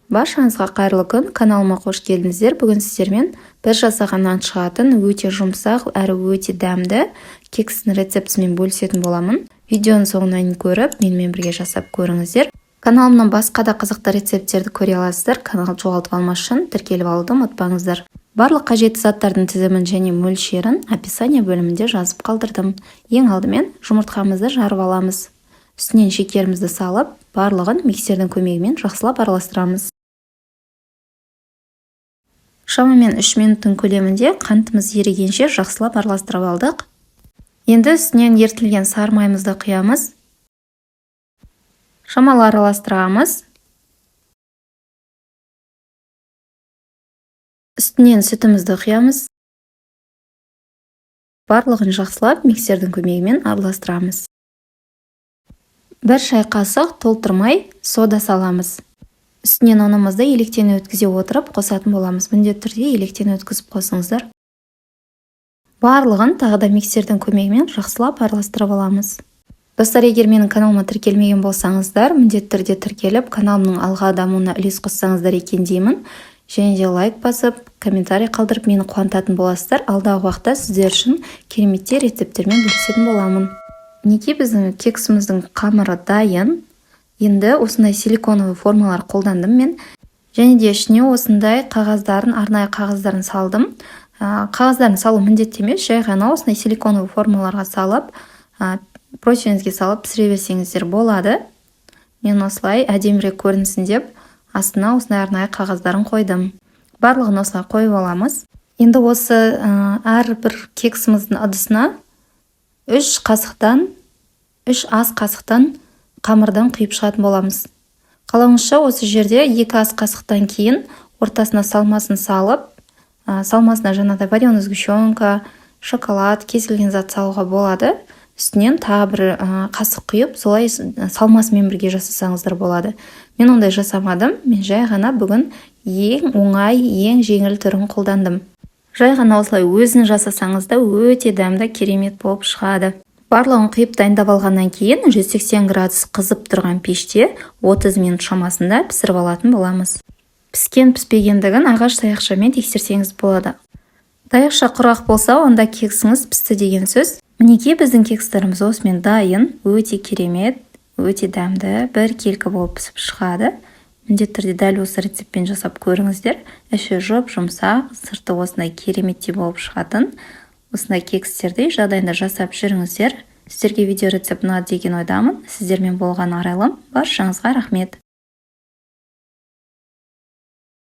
Баршаңызға қайырлы күн, каналыма қош келдіңіздер. Бүгін сіздермен бір жасағаннан шығатын өте жұмсақ әрі өте дәмді кекстің рецептісімен бөлісетін боламын. Видеоның соңынан көріп, менімен бірге жасап көріңіздер. Каналымнан басқа да қызықты рецепттерді көре аласыздар. Каналды жоғалтып алмас үшін тіркеліп алуды ұмытпаңыздар. Барлық қажетті заттардың тізімін және мөлшерін описание бөлімінде жазып қалдырдым. Ең алдымен жұмыртқамызды жарып аламыз. Үстінен шекерімізді салып, барлығын миксердің көмегімен жақсылап араластырамыз. Шамамен 3 минуттың көлемінде қантымыз ерігенше жақсылап араластырып алдық. Енді үстінен ерітілген сары майымызды құямыз. Шамалы араластырамыз. Үстінен сүтімізді құямыз. Барлығын жақсылап миксердің көмегімен араластырамыз. 1 шай қасық толтырмай сода саламыз. Үстінен ұнымызды електен өткізе отырып қосатын боламыз. Міндетті түрде електен өткізіп қосыңыздар. Барлығын тағы да миксердің көмегімен жақсылап араластырып аламыз. Достар, егер менің каналыма тіркелмеген болсаңыздар, міндетті түрде тіркеліп, каналымның алға дамуына үлес қоссаңыздар екен деймін. Және де лайк басып, комментарий қалдырып мені қуантатын боласыздар. Алдағы уақытта сіздер үшін кереметтер рецептермен бөлісетін боламын. Неге біздің кексіміздің қамыры дайын? Енді осындай силиконовый формалар қолдандым мен. Және де ішіне осындай арнайы қағаздарын салдым. Қағаздарын салу міндетті емес, жай ғана осындай силиконовый формаларға салып, противеньге салып пісіре берсеңіздер болады. Мен осылай әдемірек көрінсін деп, астына осындай арнайы қағаздарын қойдым. Барлығын осылай қойып аламыз. Енді осы әрбір кексіміздің ыдысына 3 ас қасықтан қамырдан құйып шығатын боламыз. Қалауыңызша осы жерде 2 ас қасықтан кейін ортасына салмасын салып, салмасына жаңағыдай вареная сгущенка, шоколад, кез келген зат салуға болады. Үстінен тағы бір қасық құйып, солай салмасымен бірге жасасаңыздар болады. Мен ондай жасамадым. Мен жай ғана бүгін ең оңай, ең жеңіл түрін қолдандым. Жай ғана осылай өзін жасасаңызда өте дәмді, керемет болып шығады. Барлығын құйып дайындап алғаннан кейін 180 градус қызып тұрған пеште 30 минут шамасында пісіріп алатын боламыз. Піспегендігін ағаш таяқшамен тексерсеңіз болады. Таяқша құрақ болса, онда кексіңіз пісті деген сөз. Мінекей біздің кекстеріміз осымен дайын, өте керемет, өте дәмді, бір келкі болып пісіп шығады. Міндетті түрде дәл осы рецептпен жасап көріңіздер. Іші жұмсақ, сырты осындай кереметтей болып шығатын. Осындай кекстерді жағдайында жасап жүріңіздер. Сіздерге видео рецепт ұнады деген ойдамын. Сіздермен болған арайлым. Баршаңызға рахмет.